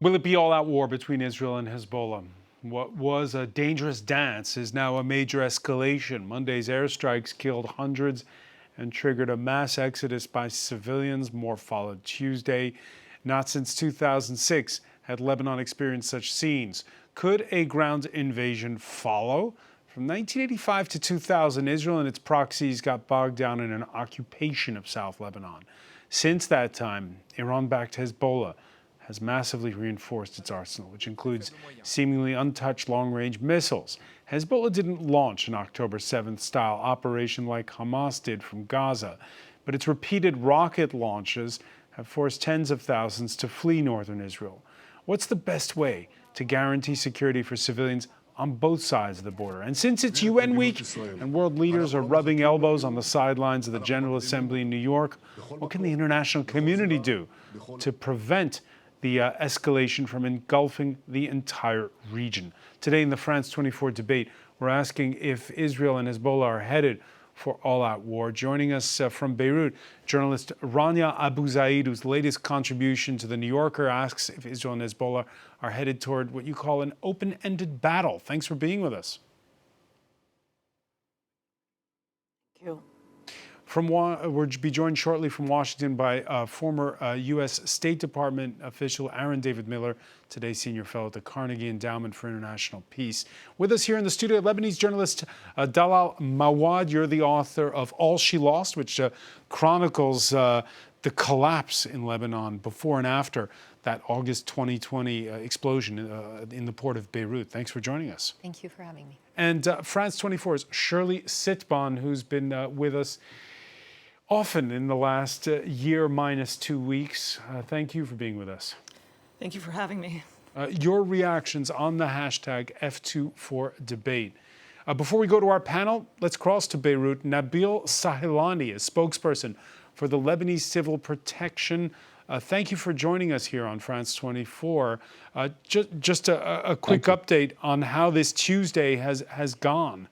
Will it be all-out war between Israel and Hezbollah? What was a dangerous dance is now a major escalation. Monday's airstrikes killed hundreds and triggered a mass exodus by civilians. More followed Tuesday. Not since 2006 had Lebanon experienced such scenes. Could a ground invasion follow? From 1985 to 2000, Israel and its proxies got bogged down in an occupation of South Lebanon. Since that time, Iran-backed Hezbollah has massively reinforced its arsenal, which includes seemingly untouched long-range missiles. Hezbollah didn't launch an October 7th style operation like Hamas did from Gaza, but its repeated rocket launches have forced tens of thousands to flee northern Israel. What's the best way to guarantee security for civilians on both sides of the border? And since it's UN week and world leaders are rubbing elbows on the sidelines of the General Assembly in New York, what can the international community do to prevent the escalation from engulfing the entire region? Today in the France 24 debate, we're asking if Israel and Hezbollah are headed for all-out war. Joining us from Beirut, journalist Rania Abu Zaid, whose latest contribution to The New Yorker asks if Israel and Hezbollah are headed toward what you call an open-ended battle. Thanks for being with us. Thank you. We'll be joined shortly from Washington by former U.S. State Department official Aaron David Miller, today senior fellow at the Carnegie Endowment for International Peace. With us here in the studio, Lebanese journalist Dalal Mawad. You're the author of All She Lost, which chronicles the collapse in Lebanon before and after that August 2020 explosion in the port of Beirut. Thanks for joining us. Thank you for having me. And France 24's Shirley Sitbon, who's been with us often in the last year minus 2 weeks. Thank you for being with us. Thank you for having me. Your reactions on the hashtag F24debate. Before we go to our panel, let's cross to Beirut. Nabil Sahilani, a spokesperson for the Lebanese Civil Protection. Thank you for joining us here on France 24. Just a quick update on how this Tuesday has gone.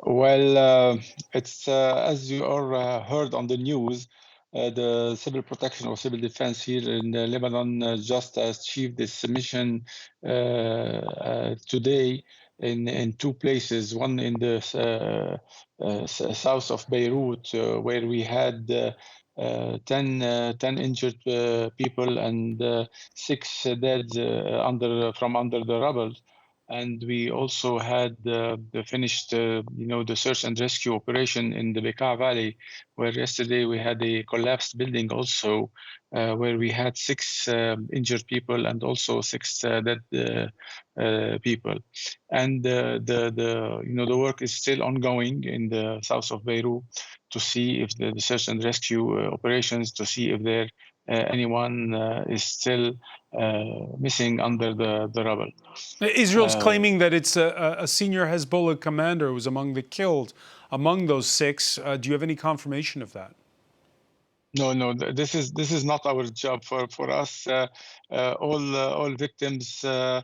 Well, it's as you all heard on the news, the civil protection or civil defense here in Lebanon just achieved this mission today in two places. One in the south of Beirut, where we had 10 injured people and 6 dead from under the rubble. And we also had finished, the search and rescue operation in the Bekaa Valley, where yesterday we had a collapsed building also, where we had 6 injured people and also 6 dead people. And the work is still ongoing in the south of Beirut to see if the search and rescue operations, to see if there anyone is still missing under the rubble. Israel's claiming that it's a senior Hezbollah commander who was among the killed, among those 6. Do you have any confirmation of that? No. This is not our job. For us, all victims are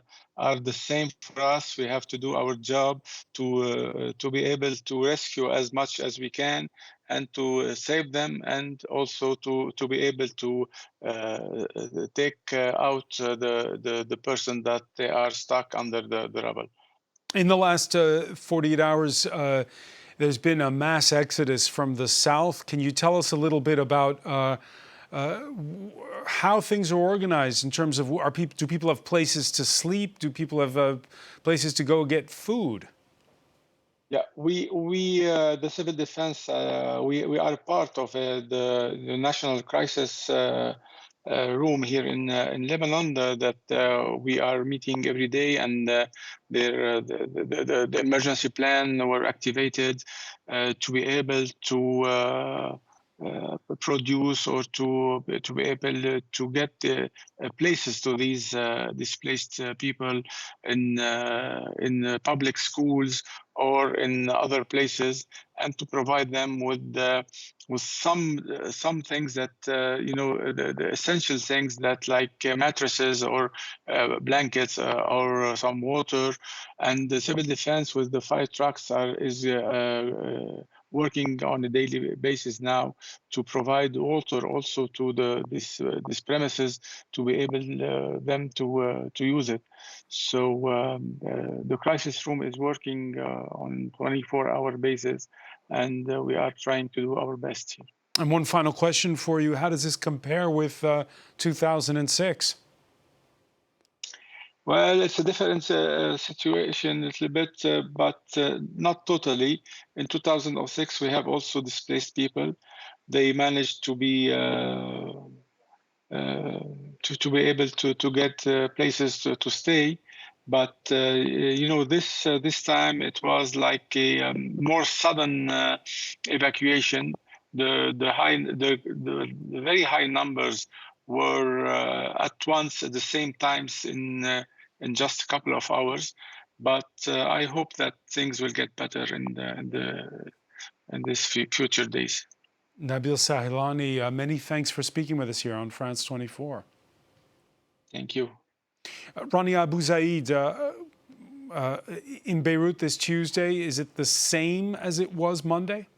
the same for us. We have to do our job to be able to rescue as much as we can and to save them, and also to be able to take out the person that they are stuck under the rubble. In the last 48 hours, there's been a mass exodus from the south. Can you tell us a little bit about how things are organized in terms of do people have places to sleep? Do people have places to go get food? Yeah, we the civil defense, we are part of the national crisis room here in Lebanon that we are meeting every day, and the emergency plan were activated to be able to produce or to be able to get places to these displaced people in public schools or in other places, and to provide them with some things that the essential things that, like mattresses or blankets or some water. And the civil defense with the 5 trucks is working on a daily basis now to provide water also to this premises to be able them to use it. So the crisis room is working on 24-hour basis, and we are trying to do our best here. And one final question for you: how does this compare with 2006? Well, it's a different situation a little bit, but not totally. In 2006, we have also displaced people. They managed to be to be able to get places to stay, but this time it was like a more sudden evacuation. The very high numbers were at once at the same times in just a couple of hours. But I hope that things will get better in these future days. Nabil Sahilani, many thanks for speaking with us here on France 24. Thank you. Rania Abu Zaid, in Beirut this Tuesday, is it the same as it was Monday?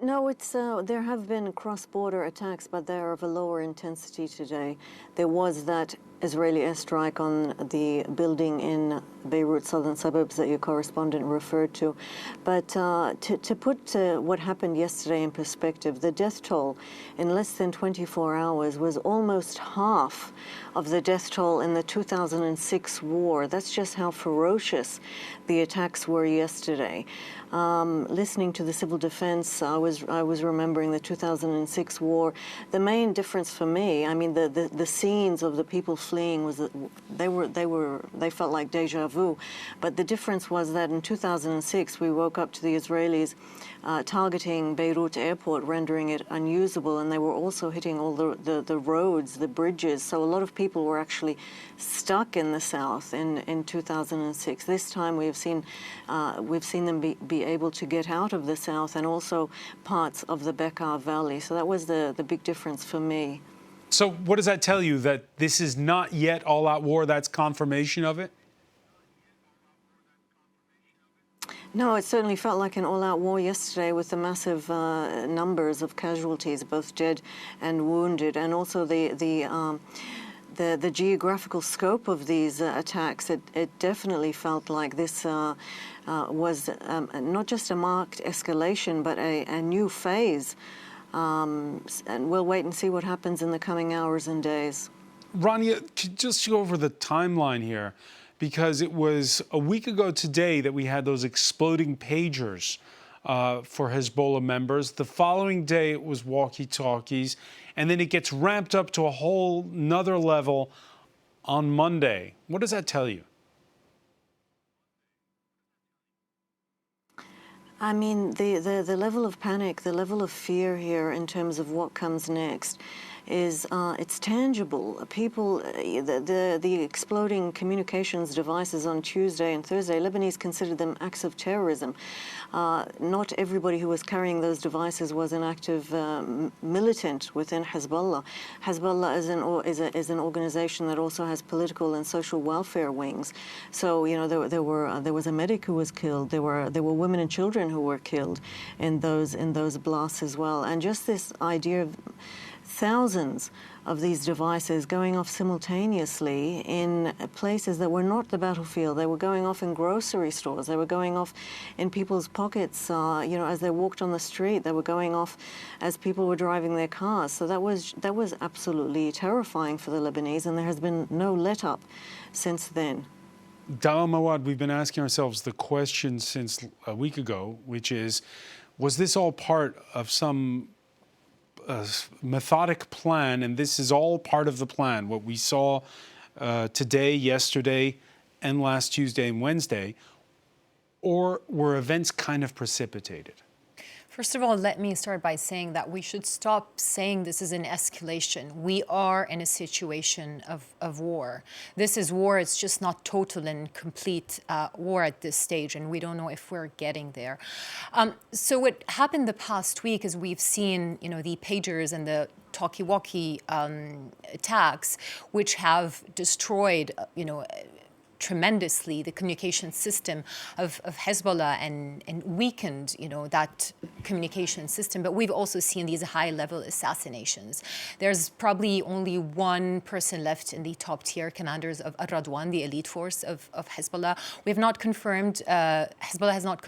No, it's there have been cross-border attacks, but they're of a lower intensity today. There was that Israeli airstrike on the building in Beirut southern suburbs that your correspondent referred to. But to put what happened yesterday in perspective, the death toll in less than 24 hours was almost half of the death toll in the 2006 war. That's just how ferocious the attacks were yesterday. Listening to the civil defense, I was remembering the 2006 war. The main difference for me, I mean, the scenes of the people fleeing was that they felt like deja vu. But the difference was that in 2006 we woke up to the Israelis targeting Beirut airport, rendering it unusable, and they were also hitting all the roads, the bridges. So a lot of people were actually stuck in the south in 2006. This time we've seen them be able to get out of the south and also parts of the Bekaa Valley. So that was the big difference for me. So what does that tell you? That this is not yet all-out war? That's confirmation of it? No, it certainly felt like an all-out war yesterday with the massive numbers of casualties, both dead and wounded, and also the geographical scope of these attacks. It definitely felt like this was not just a marked escalation, but a new phase. And we'll wait and see what happens in the coming hours and days. Rania, just go over the timeline here, because it was a week ago today that we had those exploding pagers for Hezbollah members. The following day it was walkie-talkies, and then it gets ramped up to a whole nother level on Monday. What does that tell you? I mean, the level of panic, the level of fear here in terms of what comes next is it's tangible. People, the exploding communications devices on Tuesday and Thursday, Lebanese considered them acts of terrorism. Not everybody who was carrying those devices was an active militant within Hezbollah. Hezbollah is an organization that also has political and social welfare wings. So there was a medic who was killed. There were women and children who were killed in those blasts as well. And just this idea of thousands of these devices going off simultaneously in places that were not the battlefield. They were going off in grocery stores. They were going off in people's pockets, as they walked on the street. They were going off as people were driving their cars. So that was absolutely terrifying for the Lebanese, and there has been no let-up since then. Dawa Mawad, we've been asking ourselves the question since a week ago, which is, was this all part of some methodic plan, and this is all part of the plan, what we saw today, yesterday, and last Tuesday and Wednesday, or were events kind of precipitated? First of all, let me start by saying that we should stop saying this is an escalation. We are in a situation of war. This is war. It's just not total and complete war at this stage, and we don't know if we're getting there. So what happened the past week is we've seen, the pagers and the talkie-walkie attacks, which have destroyed, tremendously the communication system of Hezbollah and weakened, that communication system. But we've also seen these high-level assassinations. There's probably only one person left in the top-tier commanders of Ar-Radwan, the elite force of Hezbollah. We have not confirmed, Hezbollah has not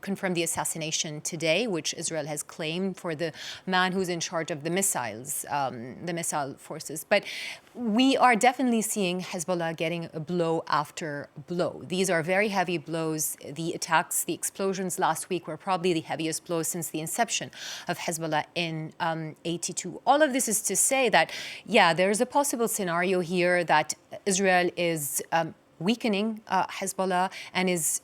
confirmed the assassination today, which Israel has claimed for the man who's in charge of the missiles, the missile forces. But we are definitely seeing Hezbollah getting a blow after blow. These are very heavy blows. The attacks, the explosions last week were probably the heaviest blows since the inception of Hezbollah in 82. All of this is to say that, yeah, there's a possible scenario here that Israel is weakening Hezbollah and is,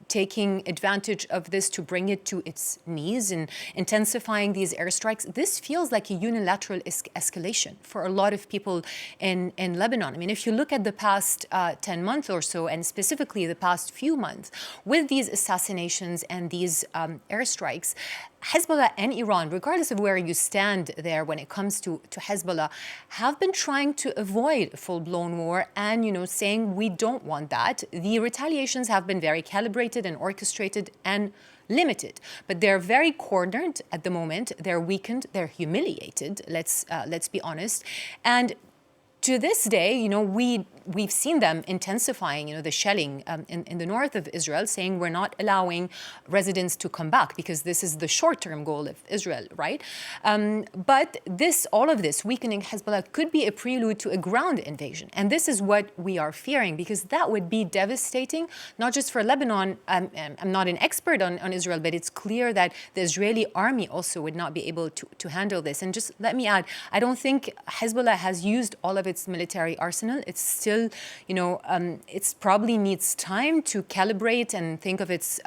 taking advantage of this to bring it to its knees and intensifying these airstrikes. This feels like a unilateral escalation for a lot of people in Lebanon. I mean, if you look at the past 10 months or so, and specifically the past few months, with these assassinations and these airstrikes, Hezbollah and Iran, regardless of where you stand there when it comes to Hezbollah, have been trying to avoid a full-blown war and, saying we don't want that. The retaliations have been very calibrated and orchestrated and limited, but they're very cornered at the moment. They're weakened. They're humiliated. Let's be honest. And to this day, we've seen them intensifying, the shelling in the north of Israel, saying we're not allowing residents to come back because this is the short-term goal of Israel, right? But all of this weakening Hezbollah could be a prelude to a ground invasion. And this is what we are fearing, because that would be devastating, not just for Lebanon. I'm not an expert on Israel, but it's clear that the Israeli army also would not be able to handle this. And just let me add, I don't think Hezbollah has used all of its military arsenal. It's still, it probably needs time to calibrate and think of its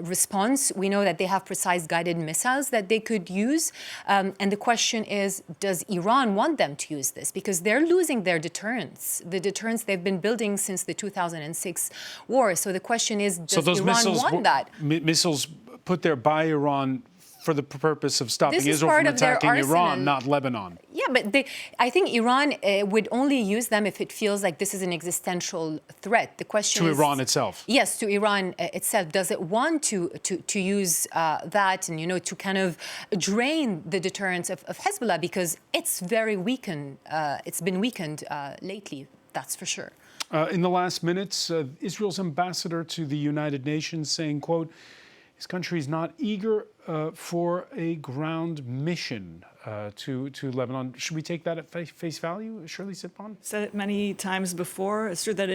response. We know that they have precise guided missiles that they could use. And the question is, does Iran want them to use this? Because they're losing their deterrence, the deterrence they've been building since the 2006 war. So the question is, does Iran want that? Missiles put there by Iran for the purpose of stopping This is Israel part from of their attacking Iran, arsenal. not Lebanon. Yeah, but I think Iran would only use them if it feels like this is an existential threat. The question is... To Iran itself. Yes, to Iran itself. Does it want to use that and, to kind of drain the deterrence of Hezbollah? Because it's very weakened. It's been weakened lately, that's for sure. In the last minutes, Israel's ambassador to the United Nations saying, quote, his country is not eager for a ground mission to Lebanon. Should we take that at face value, Shirley Sitbon? Said it many times before. It's true that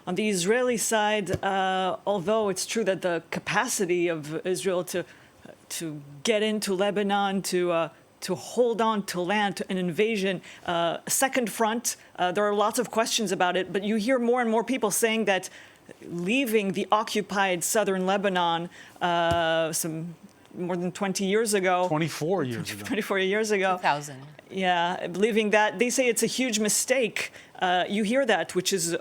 on the Israeli side, although it's true that the capacity of Israel to get into Lebanon, to hold on to land, to an invasion, a second front, there are lots of questions about it. But you hear more and more people saying that leaving the occupied southern Lebanon more than 20 years ago. 24 years ago. 24 years ago. 2000. Yeah, leaving that, they say it's a huge mistake. You hear that, which is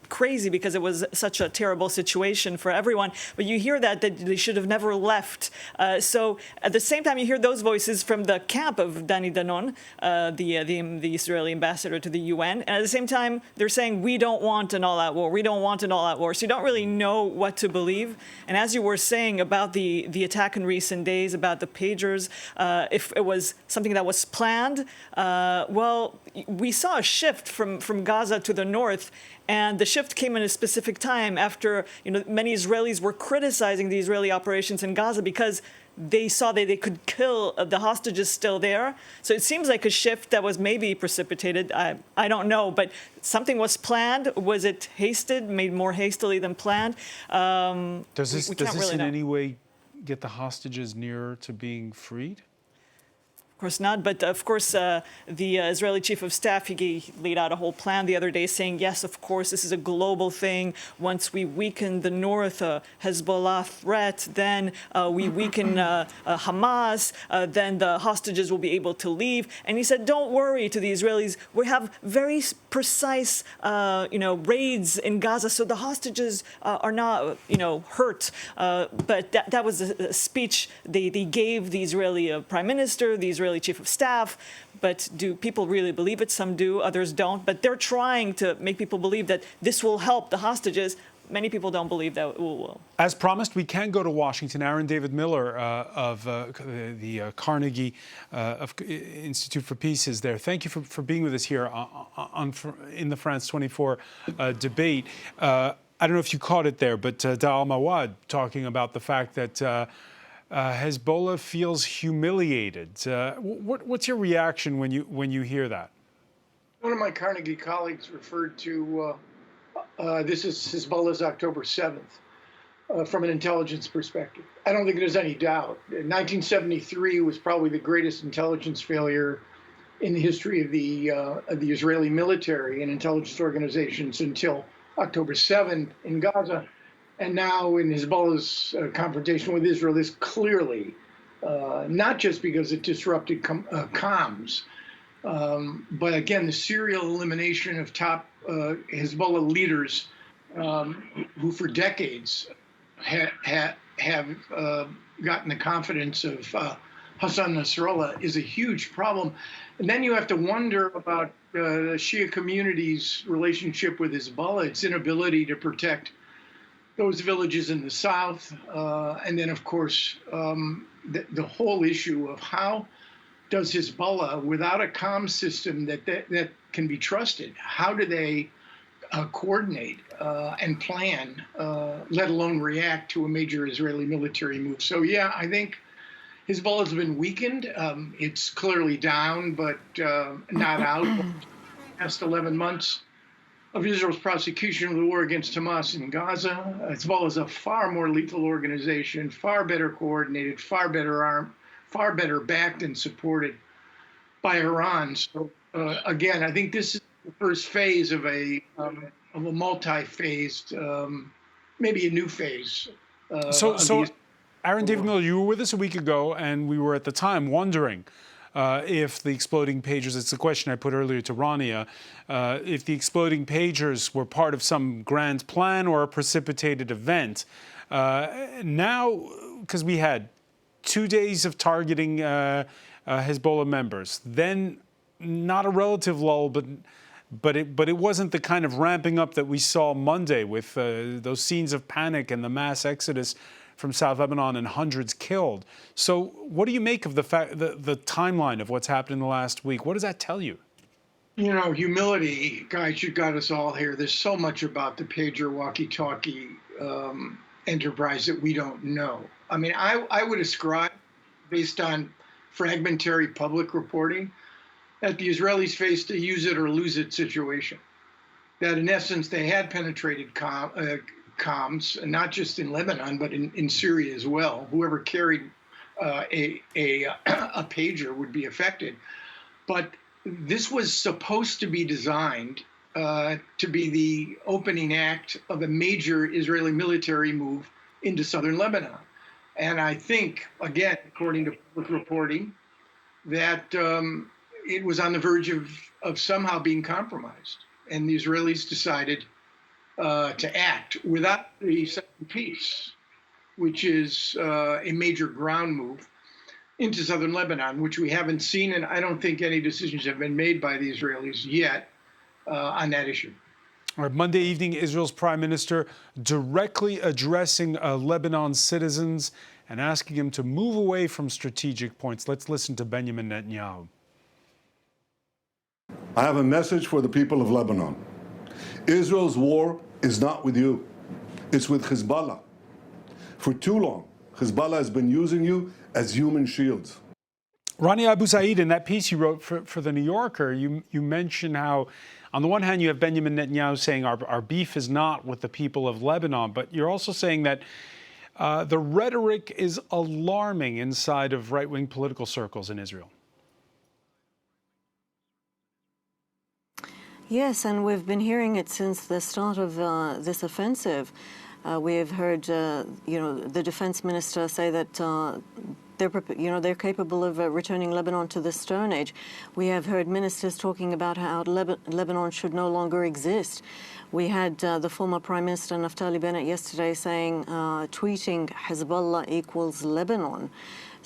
crazy because it was such a terrible situation for everyone. But you hear that they should have never left. So at the same time, you hear those voices from the camp of Dani Danon, the Israeli ambassador to the UN. And at the same time, they're saying, we don't want an all-out war. We don't want an all-out war. So you don't really know what to believe. And as you were saying about the attack in recent days, about the pagers, if it was something that was planned, well, we saw a shift from Gaza to the north. And the shift came in a specific time after, many Israelis were criticizing the Israeli operations in Gaza because they saw that they could kill the hostages still there. So it seems like a shift that was maybe precipitated. I don't know, but something was planned. Was it hasted, made more hastily than planned? Does this really in know. any way get the hostages nearer to being freed? Of course not, but of course the Israeli chief of staff, he laid out a whole plan the other day saying, yes, of course, this is a global thing. Once we weaken the north Hezbollah threat, then we weaken Hamas, then the hostages will be able to leave. And he said, don't worry to the Israelis. We have very precise, raids in Gaza, so the hostages are not, hurt. But that was a speech they gave the Israeli prime minister, the Israeli Israeli chief of staff. But do people really believe it? Some do, others don't. But they're trying to make people believe that this will help the hostages. Many people don't believe that it will. As promised, we can go to Washington. Aaron David Miller of the Carnegie Institute for Peace is there. Thank you for being with us here in the France 24 debate. I don't know if you caught it there, but Da'al Mawad talking about the fact that Hezbollah feels humiliated. What's your reaction when you hear that? One of my Carnegie colleagues referred to this is Hezbollah's October 7th from an intelligence perspective. I don't think there's any doubt. 1973 was probably the greatest intelligence failure in the history of the Israeli military and intelligence organizations until October 7th in Gaza. And now in Hezbollah's confrontation with Israel is clearly not just because it disrupted comms, but again, the serial elimination of top Hezbollah leaders who for decades have gotten the confidence of Hassan Nasrallah is a huge problem. And then you have to wonder about the Shia community's relationship with Hezbollah, its inability to protect those villages in the south. And then, of course, the whole issue of how does Hezbollah, without a comm system that can be trusted, how do they coordinate and plan, let alone react to a major Israeli military move? So, yeah, I think Hezbollah's been weakened. It's clearly down, but not out. The past 11 months of Israel's prosecution of the war against Hamas in Gaza, Hezbollah is a far more lethal organization, far better coordinated, far better armed, far better backed and supported by Iran. So again, I think this is the first phase of a multi-phased, maybe a new phase. So Aaron David Miller, you were with us a week ago, and we were at the time wondering if the exploding pagers, it's a question I put earlier to Rania, if the exploding pagers were part of some grand plan or a precipitated event. Now, because we had 2 days of targeting Hezbollah members, then not a relative lull, but it wasn't the kind of ramping up that we saw Monday with those scenes of panic and the mass exodus from South Lebanon and hundreds killed. So what do you make of the timeline of what's happened in the last week? What does that tell you? You know, humility, guys, you got us all here. There's so much about the pager walkie-talkie enterprise that we don't know. I mean, I would ascribe, based on fragmentary public reporting, that the Israelis faced a use it or lose it situation. That in essence, they had penetrated comms, not just in Lebanon, but in Syria as well. Whoever carried a pager would be affected. But this was supposed to be designed to be the opening act of a major Israeli military move into southern Lebanon. And I think, again, according to public reporting, that it was on the verge of somehow being compromised. And the Israelis decided to act without the second piece, which is a major ground move into southern Lebanon, which we haven't seen, and I don't think any decisions have been made by the Israelis yet on that issue. All right, Monday evening, Israel's prime minister directly addressing Lebanon's citizens and asking them to move away from strategic points. Let's listen to Benjamin Netanyahu. I have a message for the people of Lebanon. Israel's war is not with you. It's with Hezbollah. For too long, Hezbollah has been using you as human shields. Rania Abu Said, in that piece you wrote for The New Yorker, you mentioned how, on the one hand, you have Benjamin Netanyahu saying our beef is not with the people of Lebanon, but you're also saying that the rhetoric is alarming inside of right-wing political circles in Israel. Yes, and we've been hearing it since the start of this offensive. We have heard, the defense minister say that they're capable of returning Lebanon to the Stone Age. We have heard ministers talking about how Lebanon should no longer exist. We had the former Prime Minister Naftali Bennett yesterday saying, tweeting, Hezbollah equals Lebanon.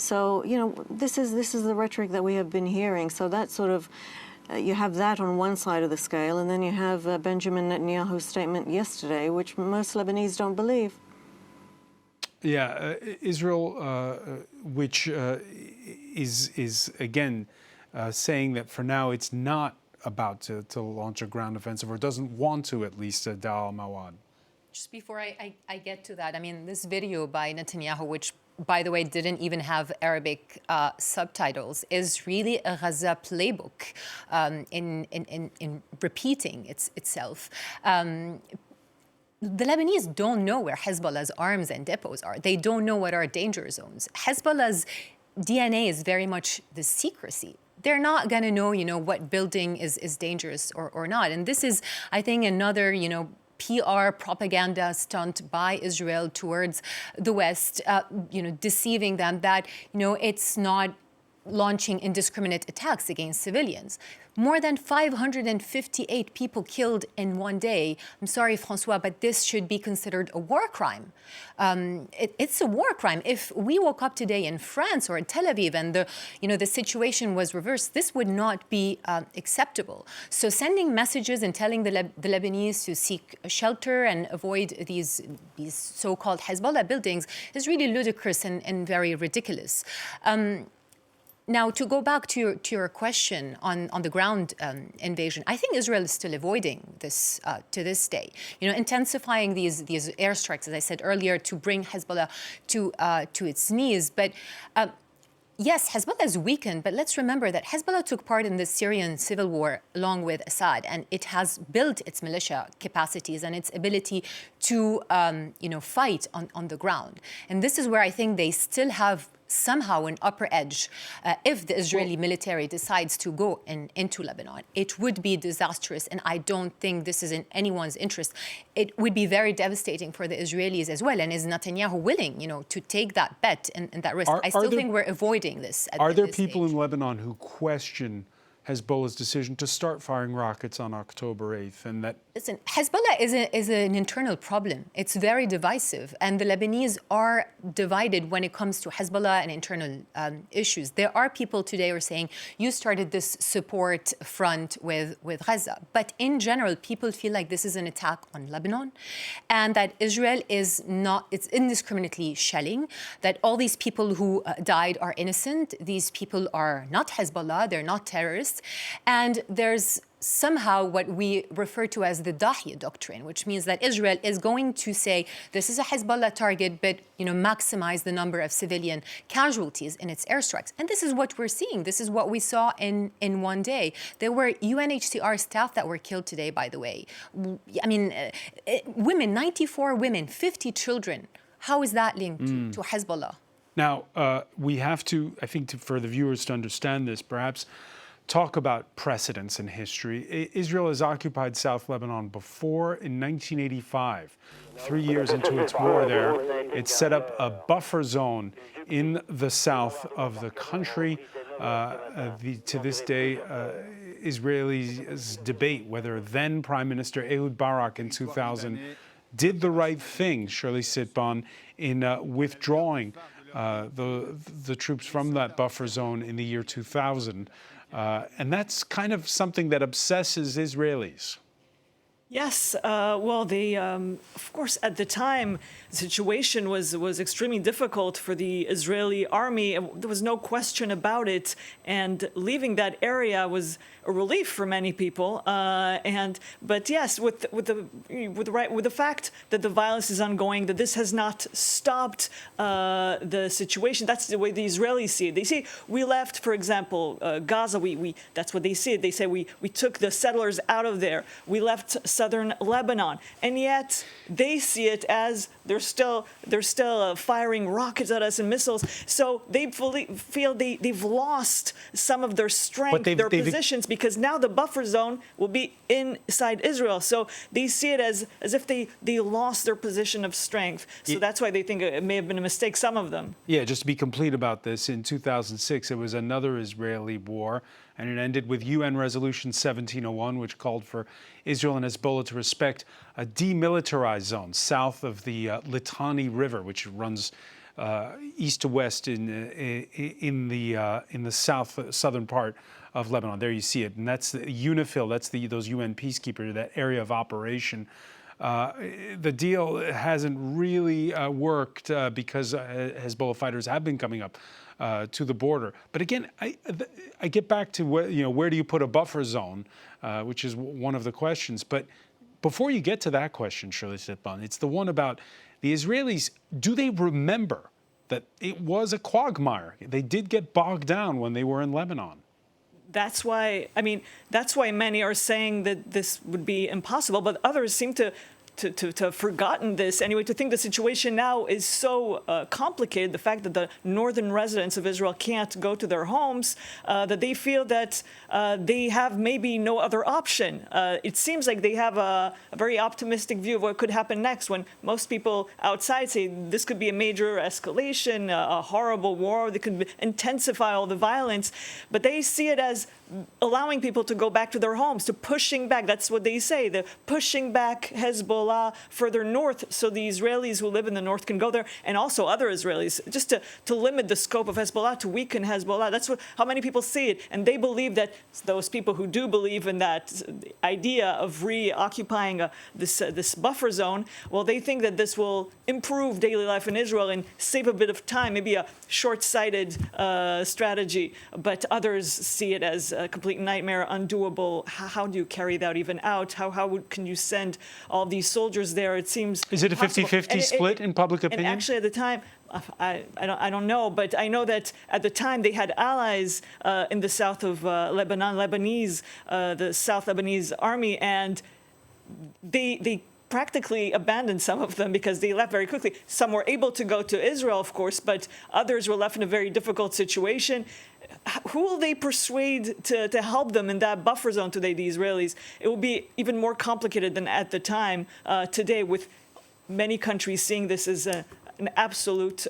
So, this is the rhetoric that we have been hearing. So that sort of, you have that on one side of the scale, and then you have Benjamin Netanyahu's statement yesterday, which most Lebanese don't believe. Yeah, Israel, which is again saying that for now it's not about to launch a ground offensive, or doesn't want to, at least, Dal al-Mawad. Just before I get to that, I mean, this video by Netanyahu, which, by the way, didn't even have Arabic subtitles, is really a Gaza playbook in repeating itself. The Lebanese don't know where Hezbollah's arms and depots are. They don't know what are danger zones. Hezbollah's DNA is very much the secrecy. They're not going to know, what building is dangerous or not. And this is, I think, another, PR propaganda stunt by Israel towards the West, deceiving them that, it's not launching indiscriminate attacks against civilians. More than 558 people killed in one day. I'm sorry, Francois, but this should be considered a war crime. It's a war crime. If we woke up today in France or in Tel Aviv and the situation was reversed, this would not be acceptable. So sending messages and telling the Lebanese to seek shelter and avoid these so-called Hezbollah buildings is really ludicrous and very ridiculous. Now, to go back to your question on the ground invasion, I think Israel is still avoiding this to this day. Intensifying these airstrikes, as I said earlier, to bring Hezbollah to its knees. But yes, Hezbollah is weakened, but let's remember that Hezbollah took part in the Syrian civil war along with Assad, and it has built its militia capacities and its ability to fight on the ground. And this is where I think they still have somehow an upper edge. If the Israeli military decides to go into Lebanon, it would be disastrous, and I don't think this is in anyone's interest. It would be very devastating for the Israelis as well. And is Netanyahu willing, to take that bet and that risk? I still think we're avoiding this. Are there people in Lebanon who question Hezbollah's decision to start firing rockets on October 8th, and that... Listen, Hezbollah is an internal problem. It's very divisive, and the Lebanese are divided when it comes to Hezbollah and internal issues. There are people today who are saying, you started this support front with Gaza. But in general, people feel like this is an attack on Lebanon, and that Israel is not, it's indiscriminately shelling, that all these people who died are innocent. These people are not Hezbollah, they're not terrorists. And there's somehow what we refer to as the Dahiya doctrine, which means that Israel is going to say this is a Hezbollah target, but maximize the number of civilian casualties in its airstrikes. And this is what we're seeing. This is what we saw in one day. There were UNHCR staff that were killed today, by the way. I mean, women, 94 women, 50 children. How is that linked to Hezbollah? Now, we have to, I think, for the viewers to understand this, perhaps talk about precedents in history. Israel has occupied South Lebanon before in 1985. 3 years into its war there, it set up a buffer zone in the south of the country. To this day, Israelis debate whether then Prime Minister Ehud Barak in 2000 did the right thing, Shirley Sitbon, in withdrawing the troops from that buffer zone in the year 2000. And that's kind of something that obsesses Israelis. Yes, well, they, of course, at the time, the situation was extremely difficult for the Israeli army. There was no question about it, and leaving that area was a relief for many people. But yes, with the fact that the violence is ongoing, that this has not stopped the situation. That's the way the Israelis see it. They say we left, for example, Gaza. That's what they see it. They say we took the settlers out of there. We left southern Lebanon, and yet they see it as they're still firing rockets at us and missiles. So they feel they've lost some of their strength, their positions, because now the buffer zone will be inside Israel. So they see it as if they lost their position of strength. So that's why they think it may have been a mistake, some of them. Yeah, just to be complete about this, in 2006, it was another Israeli war, and it ended with UN Resolution 1701, which called for Israel and Hezbollah to respect a demilitarized zone south of the Litani River, which runs east to west in the southern part of Lebanon. There you see it, and that's the UNIFIL. That's those UN peacekeepers, that area of operation. The deal hasn't really worked because Hezbollah fighters have been coming up to the border. But again, I get back to where do you put a buffer zone, which is one of the questions. But before you get to that question, Shirley Sitban, it's the one about the Israelis. Do they remember that it was a quagmire? They did get bogged down when they were in Lebanon. That's why many are saying that this would be impossible, but others seem to have forgotten this anyway, to think the situation now is so complicated, the fact that the northern residents of Israel can't go to their homes, that they feel that they have maybe no other option. It seems like they have a very optimistic view of what could happen next, when most people outside say this could be a major escalation, a horrible war that could intensify all the violence, but they see it as allowing people to go back to their homes, to pushing back. That's what they say, the pushing back Hezbollah further north so the Israelis who live in the north can go there, and also other Israelis, just to limit the scope of Hezbollah, to weaken Hezbollah. That's how many people see it. And they believe that those people who do believe in that idea of reoccupying this buffer zone, well, they think that this will improve daily life in Israel and save a bit of time, maybe a short-sighted strategy. But others see it as a complete nightmare, undoable. How do you carry that even out? Can you send all these soldiers there? It seems Is it a impossible. 50-50 split in public opinion? And actually, at the time, I don't know, but I know that at the time they had allies in the south of Lebanon, the South Lebanese army, and they practically abandoned some of them because they left very quickly. Some were able to go to Israel, of course, but others were left in a very difficult situation. Who will they persuade to help them in that buffer zone today, the Israelis? It will be even more complicated than at the time today, with many countries seeing this as an absolute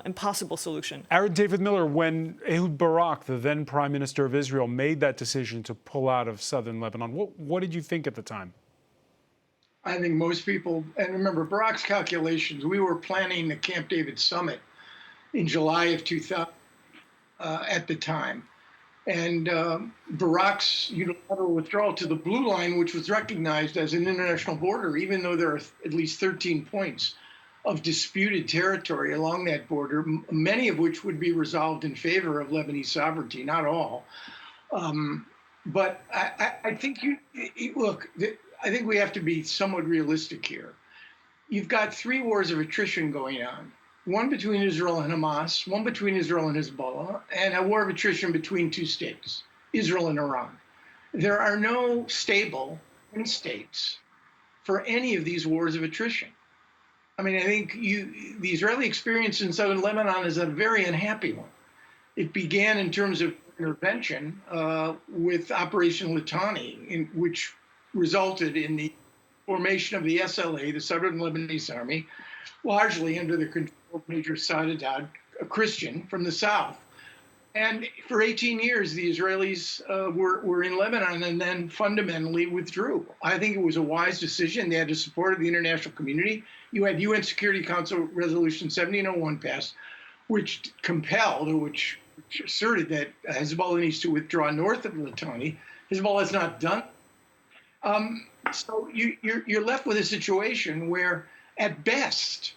impossible solution. Aaron David Miller, when Ehud Barak, the then Prime Minister of Israel, made that decision to pull out of southern Lebanon, what did you think at the time? I think most people, and remember Barak's calculations, we were planning the Camp David summit in July of 2000 at the time. And Barak's unilateral withdrawal to the blue line, which was recognized as an international border, even though there are at least 13 points of disputed territory along that border, many of which would be resolved in favor of Lebanese sovereignty, not all. But I think I think we have to be somewhat realistic here. You've got 3 wars of attrition going on. One between Israel and Hamas, one between Israel and Hezbollah, and a war of attrition between 2 states, Israel and Iran. There are no stable states for any of these wars of attrition. I mean, I think the Israeli experience in southern Lebanon is a very unhappy one. It began in terms of intervention with Operation Litani, which resulted in the formation of the SLA, the Southern Lebanese Army, largely under the control of Major Saadad, a Christian from the south. And for 18 years, the Israelis were in Lebanon and then fundamentally withdrew. I think it was a wise decision. They had the support of the international community. You had UN Security Council Resolution 1701 passed, which compelled, or which asserted that Hezbollah needs to withdraw north of Litani. Hezbollah has not done. So you're left with a situation where, at best,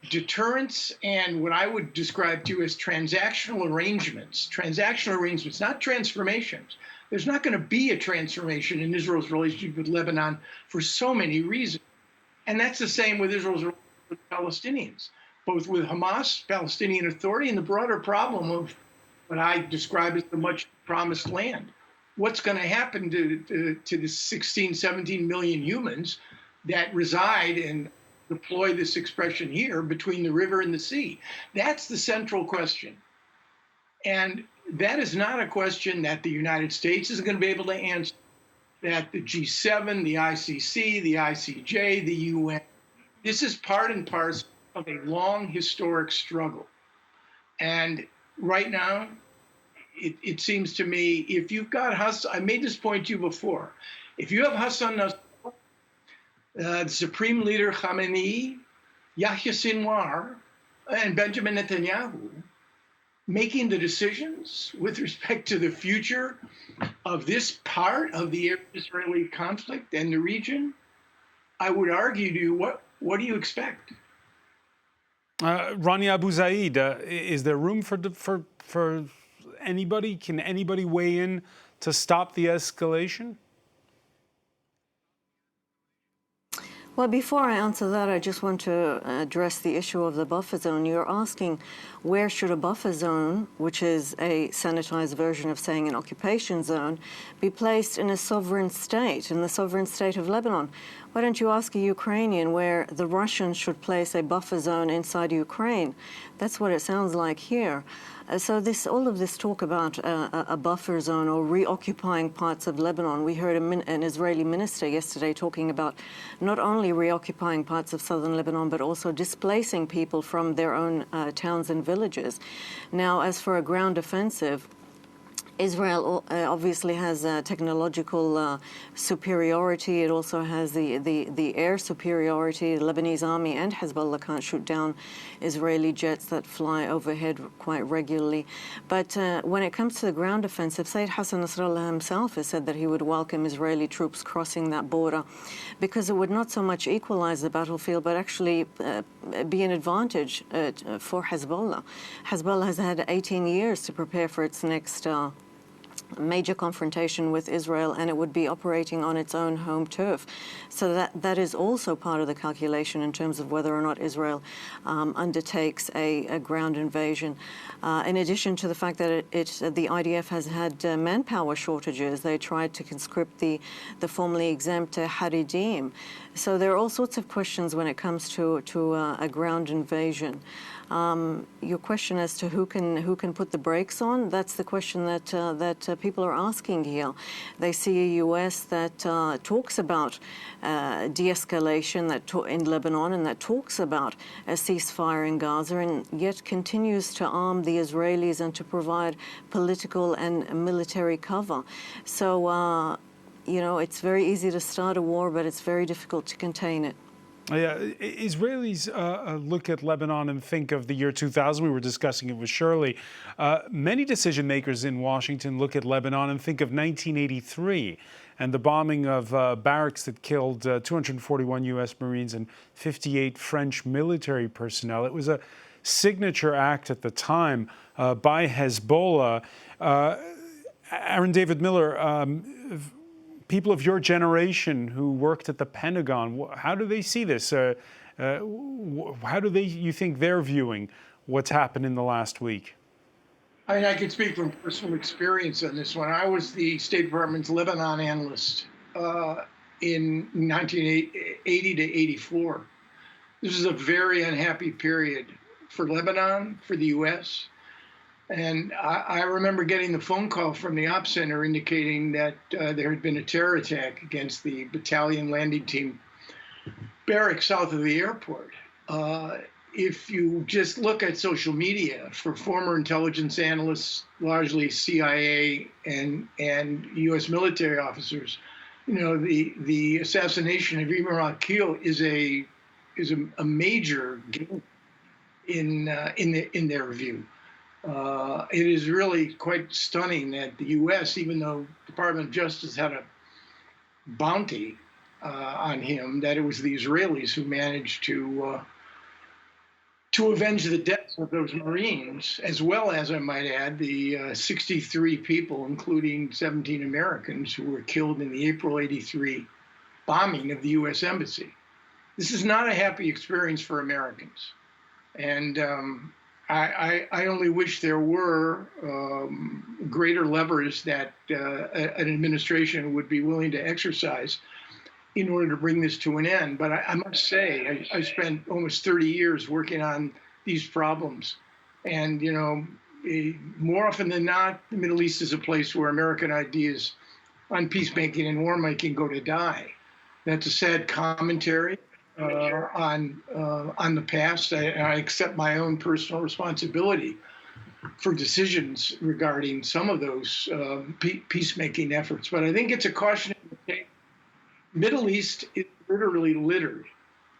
deterrence and what I would describe to you as transactional arrangements, not transformations. There's not going to be a transformation in Israel's relationship with Lebanon for so many reasons. And that's the same with Israel's relationship with Palestinians, both with Hamas, Palestinian Authority, and the broader problem of what I describe as the much promised land. What's going to happen to the 16, 17 million humans that reside and deploy this expression here between the river and the sea? That's the central question. And that is not a question that the United States is going to be able to answer, that the G7, the ICC, the ICJ, the UN. This is part and parcel of a long historic struggle. And right now, it seems to me, if you've got Hassan, I made this point to you before, if you have Hassan Nasrallah, the Supreme Leader Khamenei, Yahya Sinwar, and Benjamin Netanyahu making the decisions with respect to the future of this part of the Israeli conflict and the region, I would argue to you, what do you expect? Rani Abu Zaid, is there room for anybody? Can anybody weigh in to stop the escalation? Well, before I answer that, I just want to address the issue of the buffer zone. You're asking where should a buffer zone, which is a sanitized version of saying an occupation zone, be placed in a sovereign state, in the sovereign state of Lebanon? Why don't you ask a Ukrainian where the Russians should place a buffer zone inside Ukraine? That's what it sounds like here. So all of this talk about a buffer zone or reoccupying parts of Lebanon, we heard an Israeli minister yesterday talking about not only reoccupying parts of southern Lebanon, but also displacing people from their own towns and villages. Now, as for a ground offensive, Israel obviously has technological superiority. It also has the air superiority. The Lebanese army and Hezbollah can't shoot down Israeli jets that fly overhead quite regularly. But when it comes to the ground offensive, Sayyid Hassan Nasrallah himself has said that he would welcome Israeli troops crossing that border because it would not so much equalize the battlefield, but actually be an advantage for Hezbollah. Hezbollah has had 18 years to prepare for its next major confrontation with Israel, and it would be operating on its own home turf. So that is also part of the calculation in terms of whether or not Israel undertakes a ground invasion. In addition to the fact that the IDF has had manpower shortages, they tried to conscript the formerly exempt Haridim. So there are all sorts of questions when it comes to a ground invasion. Your question as to who can put the brakes on, that's the question that people are asking here. They see a U.S. that talks about de-escalation in Lebanon and that talks about a ceasefire in Gaza, and yet continues to arm the Israelis and to provide political and military cover. So, it's very easy to start a war, but it's very difficult to contain it. Yeah, Israelis look at Lebanon and think of the year 2000. We were discussing it with Shirley. Many decision makers in Washington look at Lebanon and think of 1983 and the bombing of barracks that killed 241 U.S. Marines and 58 French military personnel. It was a signature act at the time by Hezbollah. Aaron David Miller, people of your generation who worked at the Pentagon, how do they see this? How do you think they're viewing what's happened in the last week? I mean, I can speak from personal experience on this one. I was the State Department's Lebanon analyst in 1980 to 84. This was a very unhappy period for Lebanon, for the U.S., and I remember getting the phone call from the ops center indicating that there had been a terror attack against the battalion landing team barracks south of the airport. If you just look at social media for former intelligence analysts, largely CIA and U.S. military officers, the assassination of Imran Keel is a major game in their view. It is really quite stunning that the U.S., even though the Department of Justice had a bounty on him, that it was the Israelis who managed to avenge the deaths of those Marines, as well as, I might add, the 63 people, including 17 Americans, who were killed in the April '83 bombing of the U.S. Embassy. This is not a happy experience for Americans, and I only wish there were greater levers that an administration would be willing to exercise in order to bring this to an end. But I must say, I spent almost 30 years working on these problems. And, more often than not, the Middle East is a place where American ideas on peacemaking and war making go to die. That's a sad commentary on the past. I accept my own personal responsibility for decisions regarding some of those peacemaking efforts. But I think it's a cautionary statement. Middle East is literally littered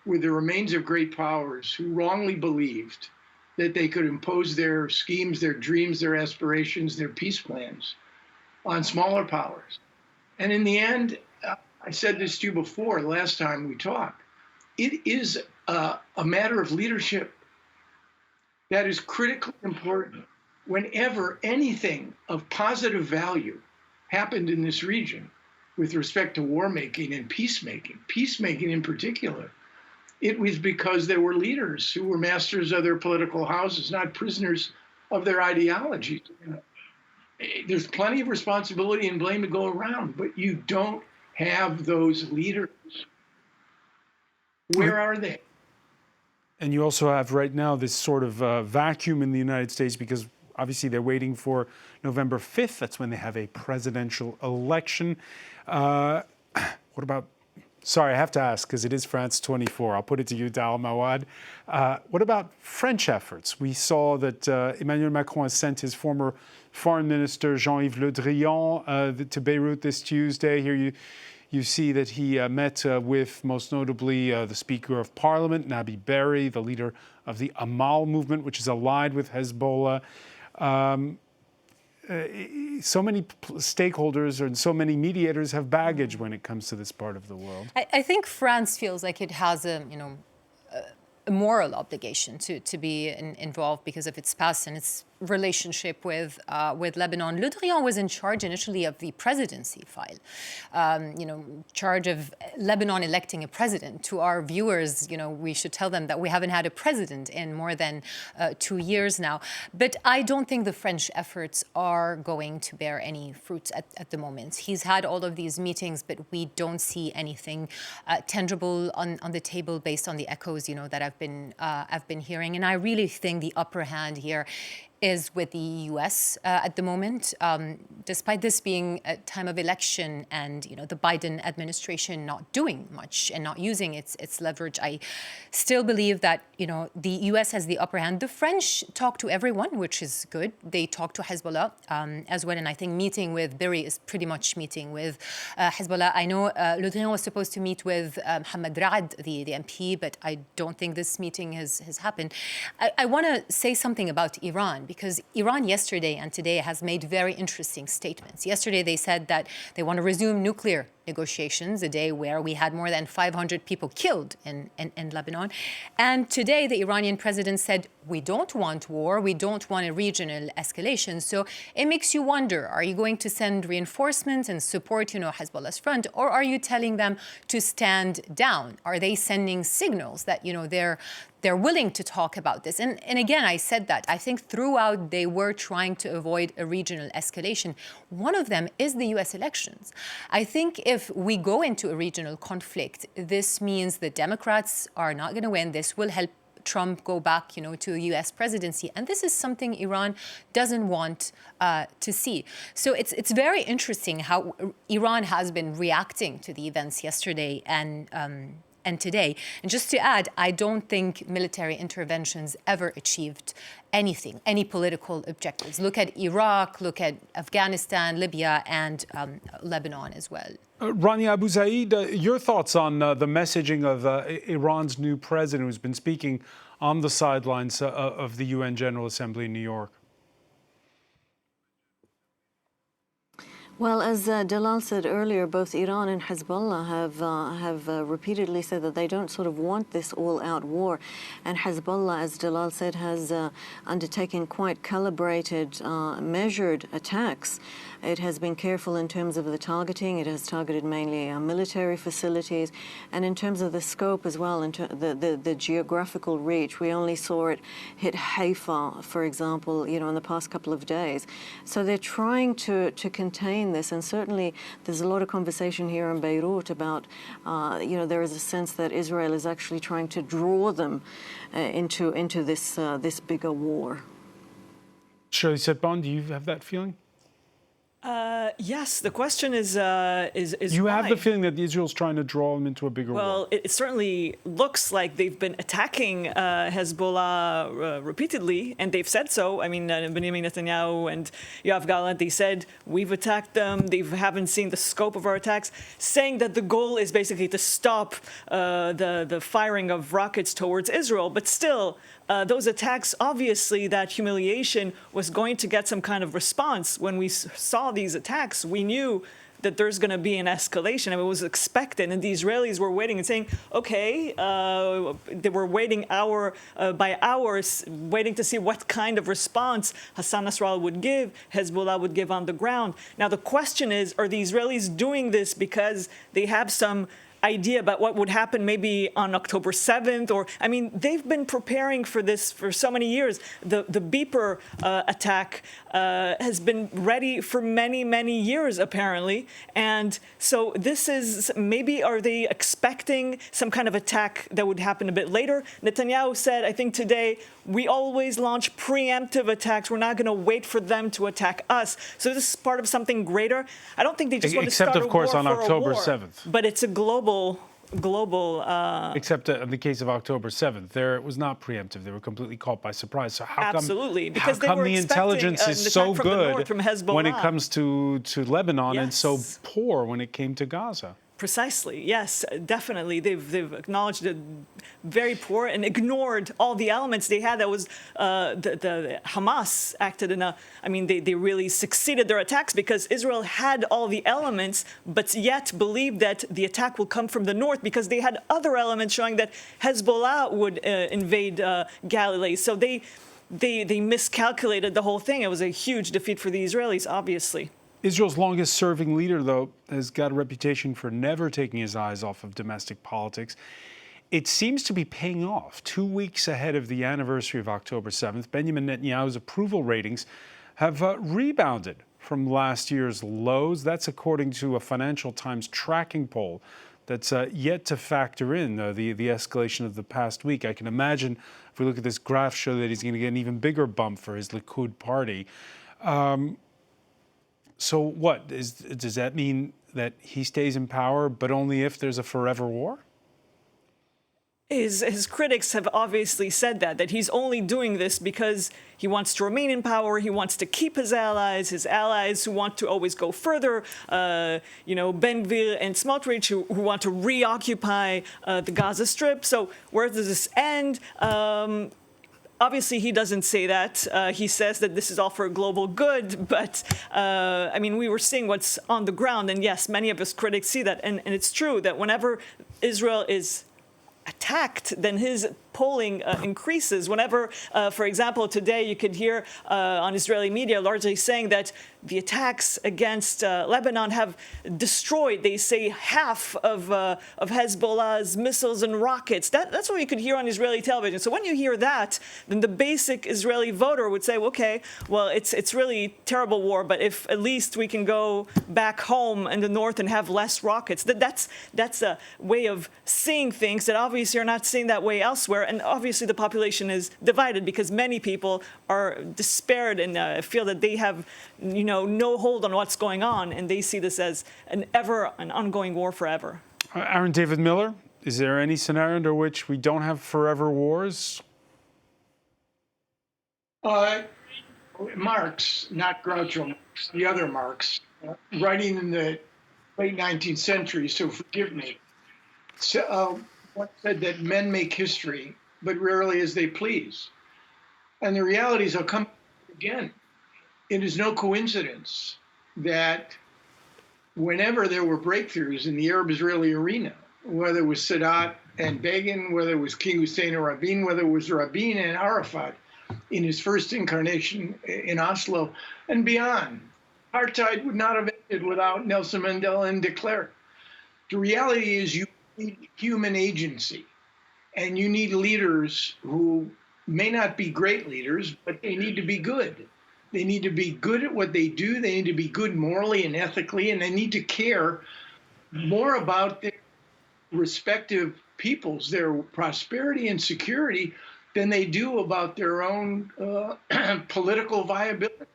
with the remains of great powers who wrongly believed that they could impose their schemes, their dreams, their aspirations, their peace plans on smaller powers. And in the end, I said this to you before, last time we talked, it is a matter of leadership that is critically important. Whenever anything of positive value happened in this region with respect to war making and peacemaking in particular, it was because there were leaders who were masters of their political houses, not prisoners of their ideology. There's plenty of responsibility and blame to go around, but you don't have those leaders. Where are they? And you also have right now this sort of vacuum in the United States because obviously they're waiting for November 5th. That's when they have a presidential election. What about, sorry, I have to ask because it is France 24. I'll put it to you, Dal Mawad. What about French efforts? We saw that Emmanuel Macron has sent his former foreign minister, Jean-Yves Le Drian, to Beirut this Tuesday. Here you see that he met with, most notably, the Speaker of Parliament, Nabi Berri, the leader of the Amal movement, which is allied with Hezbollah. So many stakeholders and so many mediators have baggage when it comes to this part of the world. I think France feels like it has a moral obligation to be involved because of its past and its relationship with Lebanon. Le Drian was in charge initially of the presidency file, charge of Lebanon electing a president. To our viewers, we should tell them that we haven't had a president in more than 2 years now. But I don't think the French efforts are going to bear any fruit at the moment. He's had all of these meetings, but we don't see anything tangible on the table based on the echoes, that I've been hearing. And I really think the upper hand here is with the U.S. At the moment. Despite this being a time of election and the Biden administration not doing much and not using its leverage, I still believe that the U.S. has the upper hand. The French talk to everyone, which is good. They talk to Hezbollah as well, and I think meeting with Berri is pretty much meeting with Hezbollah. I know Le Drian was supposed to meet with Mohamed Raad, the MP, but I don't think this meeting has happened. I want to say something about Iran, because Iran yesterday and today has made very interesting statements. Yesterday they said that they want to resume nuclear negotiations, a day where we had more than 500 people killed in Lebanon. And today the Iranian president said, we don't want war, we don't want a regional escalation. So it makes you wonder, are you going to send reinforcements and support, Hezbollah's front, or are you telling them to stand down? Are they sending signals that, they're willing to talk about this? And again, I said that. I think throughout they were trying to avoid a regional escalation. One of them is the U.S. elections. I think if we go into a regional conflict, this means the Democrats are not going to win. This will help Trump go back, to the U.S. presidency. And this is something Iran doesn't want to see. So it's very interesting how Iran has been reacting to the events yesterday and today. And just to add, I don't think military interventions ever achieved anything, any political objectives. Look at Iraq, look at Afghanistan, Libya, and Lebanon as well. Rania Abu Zaid, your thoughts on the messaging of Iran's new president who's been speaking on the sidelines of the UN General Assembly in New York? Well, as Dalal said earlier, both Iran and Hezbollah have repeatedly said that they don't sort of want this all-out war. And Hezbollah, as Dalal said, has undertaken quite calibrated, measured attacks. It has been careful in terms of the targeting. It has targeted mainly military facilities. And in terms of the scope as well, the geographical reach, we only saw it hit Haifa, for example, in the past couple of days. So they're trying to contain this. And certainly there's a lot of conversation here in Beirut about, there is a sense that Israel is actually trying to draw them into this bigger war. Shirley Setbon, do you have that feeling? Yes, the question is You have the why? feeling that Israel's trying to draw them into a bigger war. Well, it certainly looks like they've been attacking Hezbollah repeatedly, and they've said so. I mean, Benjamin Netanyahu and Yoav Gallant, they said, we've attacked them. They haven't seen the scope of our attacks, saying that the goal is basically to stop the firing of rockets towards Israel. But still, those attacks, obviously, that humiliation was going to get some kind of response. When we saw these attacks, we knew that there's going to be an escalation. I mean, it was expected, and the Israelis were waiting and saying, okay, they were waiting hour by hours, waiting to see what kind of response Hassan Nasrallah would give, Hezbollah would give on the ground. Now, the question is, are the Israelis doing this because they have some idea about what would happen maybe on October 7th? Or, I mean, they've been preparing for this for so many years. The beeper attack has been ready for many, many years, apparently. And so this is, maybe are they expecting some kind of attack that would happen a bit later? Netanyahu said, I think today, we always launch preemptive attacks. We're not going to wait for them to attack us. So this is part of something greater. I don't think they just want to Except, start of course, a war on for a October war, 7th. But it's a global. Except in the case of October 7th, there it was not preemptive. They were completely caught by surprise. So how Absolutely, come, because how they come were the expecting intelligence an is attack so from the north, good from when it Hezbollah? comes to Lebanon and so Yes. poor when it came to Gaza? Precisely, yes, definitely. They've acknowledged it very poor and ignored all the elements they had. That was the Hamas acted in a. I mean, they really succeeded their attacks because Israel had all the elements, but yet believed that the attack will come from the north because they had other elements showing that Hezbollah would invade Galilee. So they miscalculated the whole thing. It was a huge defeat for the Israelis, obviously. Israel's longest serving leader, though, has got a reputation for never taking his eyes off of domestic politics. It seems to be paying off. 2 weeks ahead of the anniversary of October 7th, Benjamin Netanyahu's approval ratings have rebounded from last year's lows. That's according to a Financial Times tracking poll that's yet to factor in the escalation of the past week. I can imagine, if we look at this graph, show that he's going to get an even bigger bump for his Likud party. So what? Does that mean that he stays in power, but only if there's a forever war? His critics have obviously said that he's only doing this because he wants to remain in power. He wants to keep his allies who want to always go further. Ben Gvir and Smotrich who want to reoccupy the Gaza Strip. So where does this end? Obviously, he doesn't say that. He says that this is all for global good. But, I mean, we were seeing what's on the ground. And yes, many of his critics see that. And it's true that whenever Israel is attacked, then his polling increases. Whenever, for example, today you could hear on Israeli media largely saying that the attacks against Lebanon have destroyed, they say, half of Hezbollah's missiles and rockets. That's what you could hear on Israeli television. So when you hear that, then the basic Israeli voter would say, okay, well, it's really terrible war, but if at least we can go back home in the north and have less rockets, that's a way of seeing things that obviously are not seeing that way elsewhere. And obviously the population is divided because many people are despaired and feel that they have, no hold on what's going on, and they see this as an ongoing war forever. Aaron David Miller, is there any scenario under which we don't have forever wars? Marx, not Groucho Marx, the other Marx, writing in the late 19th century, so forgive me, once said that men make history, but rarely as they please. And the realities will come again. It is no coincidence that whenever there were breakthroughs in the Arab-Israeli arena, whether it was Sadat and Begin, whether it was King Hussein or Rabin, whether it was Rabin and Arafat in his first incarnation in Oslo and beyond, apartheid would not have ended without Nelson Mandela and de Klerk. The reality is you need human agency, and you need leaders who may not be great leaders, but they need to be good. They need to be good at what they do. They need to be good morally and ethically, and they need to care more about their respective peoples, their prosperity and security, than they do about their own political viability.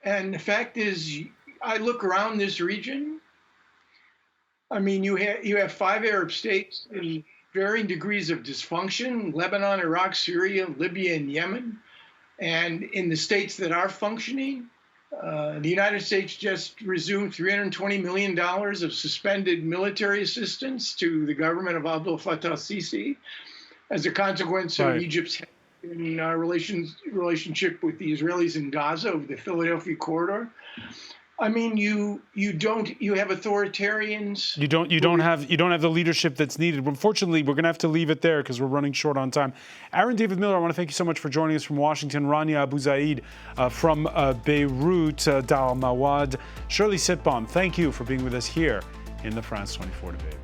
And the fact is, I look around this region. I mean, you have 5 Arab states in varying degrees of dysfunction: Lebanon, Iraq, Syria, Libya, and Yemen. And in the states that are functioning, the United States just resumed $320 million of suspended military assistance to the government of Abdel Fattah al-Sisi as a consequence of Egypt's relationship with the Israelis in Gaza over the Philadelphia corridor. I mean, you have authoritarians. You don't have the leadership that's needed. Unfortunately, we're going to have to leave it there because we're running short on time. Aaron David Miller, I want to thank you so much for joining us from Washington. Rania Abu Zaid from Beirut, Dar Mawad. Shirley Sitbon, thank you for being with us here in the France 24 debate.